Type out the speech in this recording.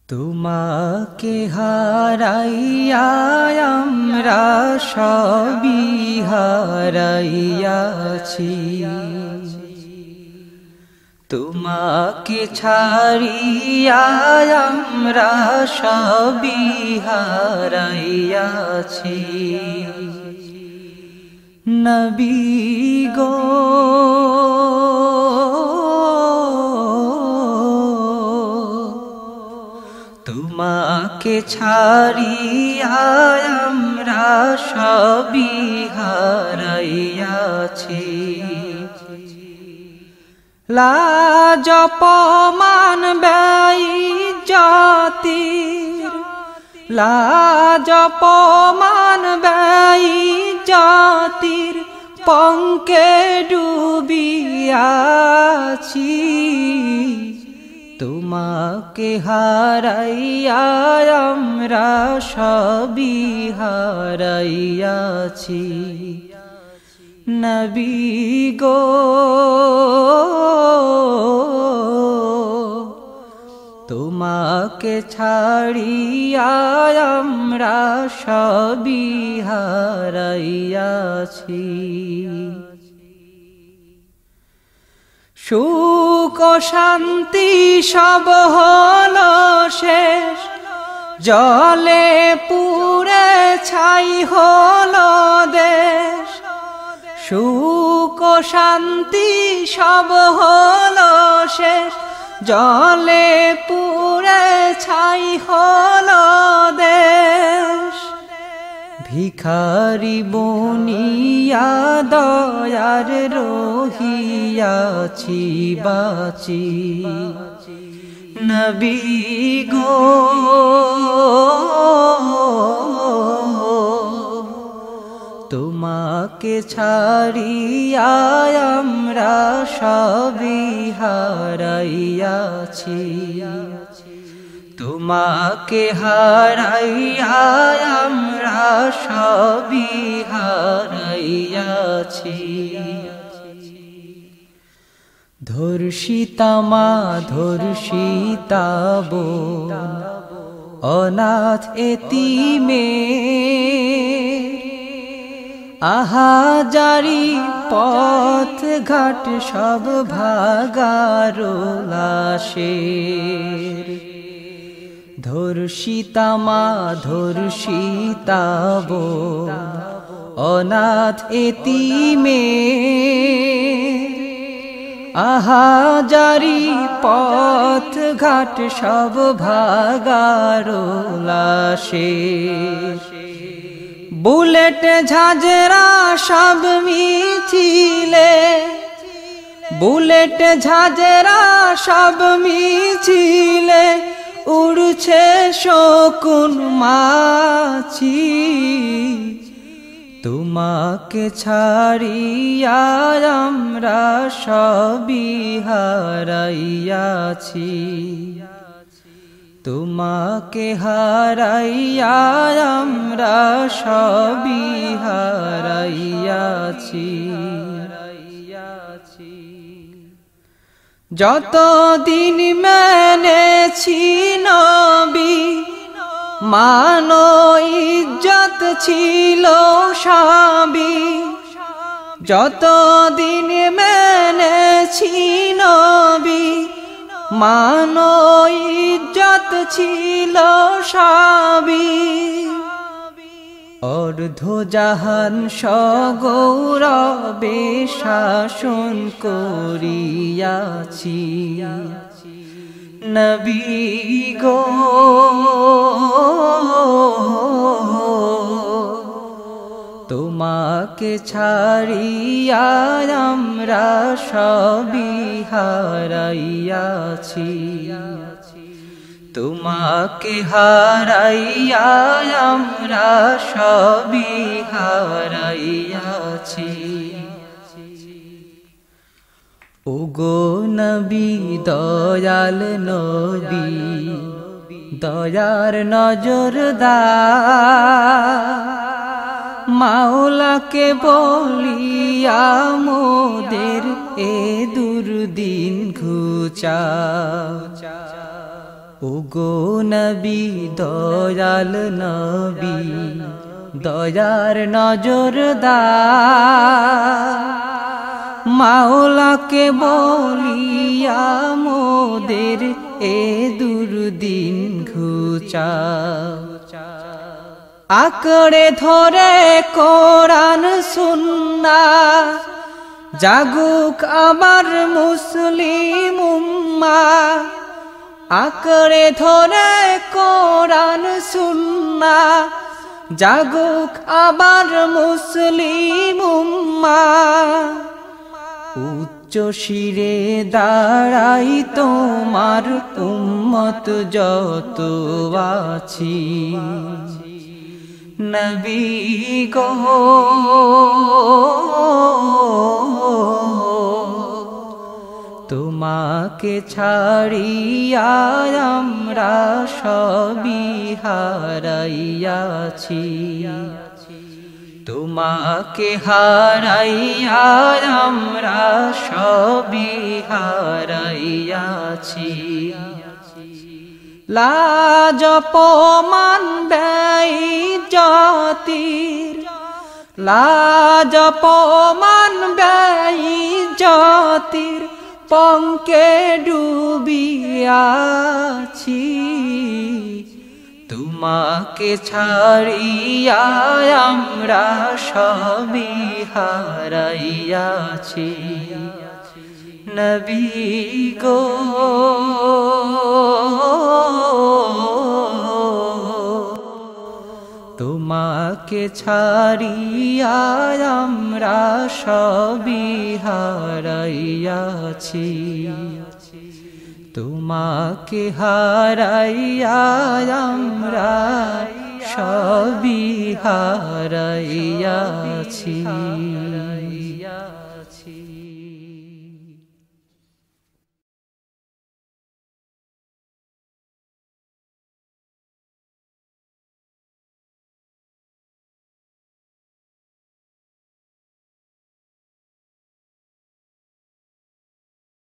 তোমাকে হারাইয়া আমরা সবই হারাইয়াছি, তোমাকে ছাড়িয়া আমরা সবই হারাইয়াছি। নবী গো তোমাকে ছাড়িয়া আমরা সবই হারাইয়াছি। লাজ অপমান বেইজ্জতির, লাজ অপমান বেইজ্জতির পঙ্কে ডুবিয়াছি। তোমাকে হারাইয়া আমরা সবই হারাইয়াছি। নবী গো তোমাকে ছাড়িয়া আমরা সবই হারাইয়াছি। সুখ শান্তি সব হলো শেষ, জলে পুড়ে ছাই হলো দেশ। সুখ শান্তি সব হলো শেষ, জলে পুড়ে ছাই হলো দেশ। ভিখারি বনিয়া দয়ার রহিয়াছি বাঁচি। নবী গো তোমাকে ছাড়িয়া আমরা সবই হারাইয়াছি। তোমাকে হারাইয়া আমরা সবই হারাইয়াছি। ধর্ষিতা মা ধর্ষিতা বোন, অনাথ এতিমের আহাজারি পথ ঘাট সব ভাগারো লাশের। ধর্ষিতা মা ধর্ষিতা বোন, অনাথ এতিমের আহাজারি পথ ঘাট সব ভাগারো লাশের। বুলেট ঝাঁঝরা সব মিছিলে, বুলেট ঝাঁঝরা সব মিছিলে উড়ছে শকুন মাছি। তোমাকে ছাড়িয়া আমরা সবই হারাইয়াছি। তোমাকে হারাইয়া আমরা সবই হারাইয়াছি। যতদিন মেনেছি নবী মান ইজ্জত ছিল সবই। যতদিন মেনেছি নবী মান ইজ্জত ছিল সবই। অর্ধ জাহান সগৌরবে শাসন করিয়াছি। নবী গো তোমাকে ছাড়িয়া আমরা সবই হারাইয়াছি। তোমাকে হারাইয়া আমরা সবই হারাইয়াছি। ওগো নবী দয়াল নবী, দয়ার নজর দাও। মাওলাকে বলিয়া মোদের এ দুর্দিন ঘুচাও। ওগো নবী দয়াল নবী দয়ার নজর দাও মাওলাকে বলিয়া মোদের এ দুর্দিন ঘুচাও আঁকড়ে ধরে কোরআন সুন্নাহ জাগুক আমার মুসলিম উম্মাহ আঁকড়ে ধরে কোরআন সুন্নাহ জাগুক আমার মুসলিম উম্মাহ উচ্চ শিরে দাঁড়াই তোমার উম্মত যত আছি নবী গো তোমাকে ছাড়িয়া আমরা সবই হারাইয়াছি তোমাকে হারাইয়া আমরা সবই হারাইয়াছি লাজ অপমান বেইজ্জতির লাজ অপমান বেইজ্জতির পঙ্কে ডুবিয়াছি তোমাকে ছাড়িয়া আমরা সবই হারাইয়াছি নবী গো তোমাকে ছাড়িয়া আমরা সবই হারাইয়াছি তোমাকে হারাইয়া আমরা সবই হারাইয়াছি